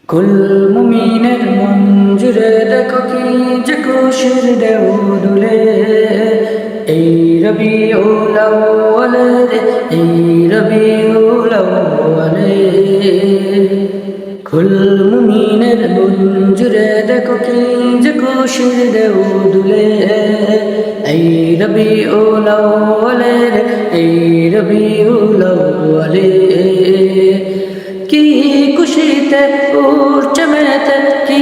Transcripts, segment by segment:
কুল মুমিনের মন জুড়ে দেখো কি যে খুশির ঢেউ দুলে, এই রবিউল আউয়ালে রে, এই রবিউল আউয়ালে। কুল মুমিনের মন জুড়ে দেখো কি যে খুশির ঢেউ দুলে, এই রবিউল আউয়ালে রে, এই রবিউল আউয়ালে। কি খুশিতে উঠছে মেতে, কি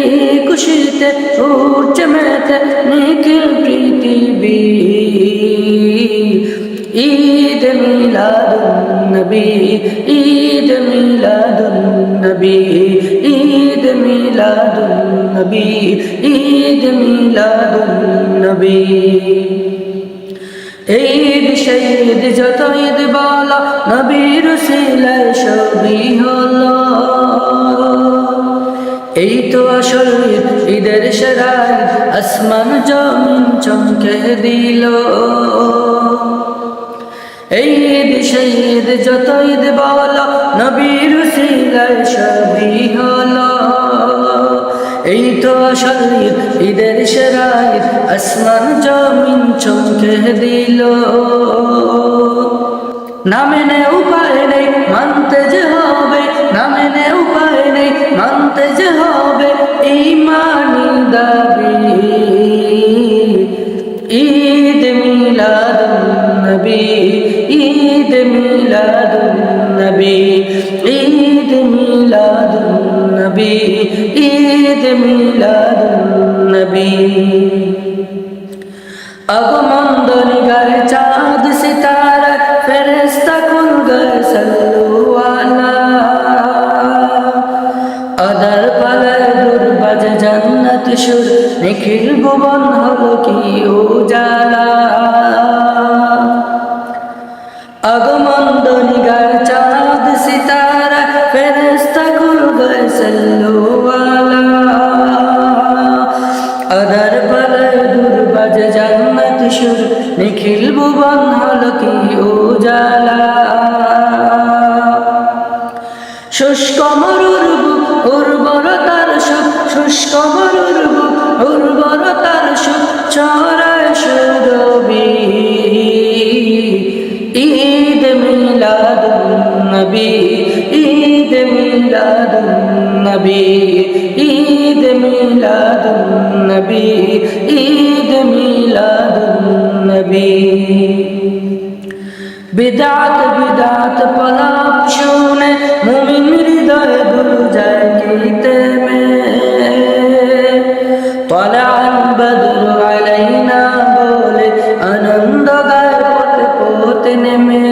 খুশিতে উঠছে মেতে নিখিল পৃথিবী। ঈদ মিলাদুন নবী, ঈদ মিলাদুন নবী, ঈদ মিলাদুন নবী, ঈদ মিলাদুন নবী। ঈদ শহীদ যত ঈদ বলো, নবীর উসিলায় সবই হলো। এই তো আসল ঈদ, ঈদের সেরা ঈদ, আসমান জমিন চমকে দিল। এই ঈদ শহীদ যত ঈদ বলো, নবীর উসিলায় সবই হলো। এই তো আসল ঈদ, ঈদের সেরা ঈদ, আসমান জমিন চমকে দিল। না মেনে উপায় নেই, মানতে যে হবে, না মেনে উপায় নেই, মানতে যে হবে ঈমানি দাবি। ঈদ মিলাদুন নবী, ঈদ মিলাদুন নবী, ঈদ মিলাদুন নবী, ঈদ মিলাদুন নবী। আগমন দনিগায় চাঁদ সিতারা, ফেরেশতা কুল গায়ে সাল্লু আলা। আদার পালায় দূর বাজে জান্নাত সুর, নিখিল ভুবন হলো কি উজালা। আগমন দনিগায় চাঁদ সিতারা, ফেরেশতা কুল গায়ে সাল্লু আলা। আদার পালায় দূর বাজে জান্নাত সুর, নিখিল ভুবন হলো কি উজালা। শুষ্ক মরুর বুক উর্বরতার সুখ, শুষ্ক মরুর বুক উর্বরতার সুখ ছড়ায় সুরভি। ঈদ মিলাদুন নবী, ঈদ মিলাদুন নবী, ঈদ মিলাদুন নবী, ঈদ মিলাদুন নবী। বিদআত বিদআত পলাপ শুনে মুমিন হৃদয় দুল যায় গীতে মে। তলাআল বদর আলাইনা বলে আনন্দ গায় পথে পথে নেমে।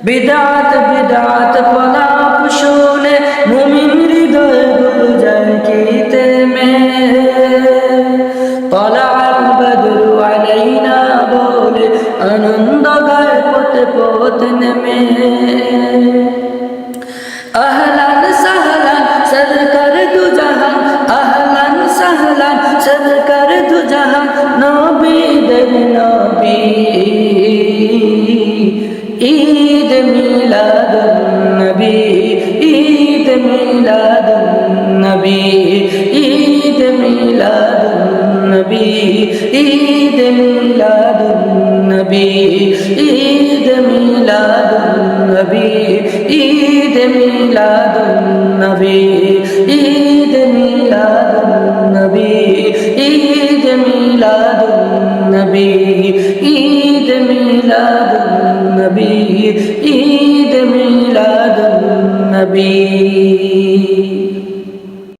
বিদআত বিদআত পলাপ শুনে মুমিন হৃদয় দুল যায় গীতে মে। তলাআল বদর আলাইনা বলে আনন্দ গায় পথে পথে নেমে। আহলান সাহলান সরকার দু জাহান, আহলান সাহলান সরকার দু জাহান, নবীদের নবী। ঈদ মিলাদুন নবী, ঈদ মিলাদুন নবী, ঈদ মিলাদুন নবী, ঈদ মিলাদুন নবী, ঈদ মিলাদুন নবী, ঈদ মিলাদুন নবী, ঈদ মিলাদুন নবী, ঈদ মিলাদুন নবী, ঈদ মিলাদুন নবী, ঈদ মিলাদুন নবী।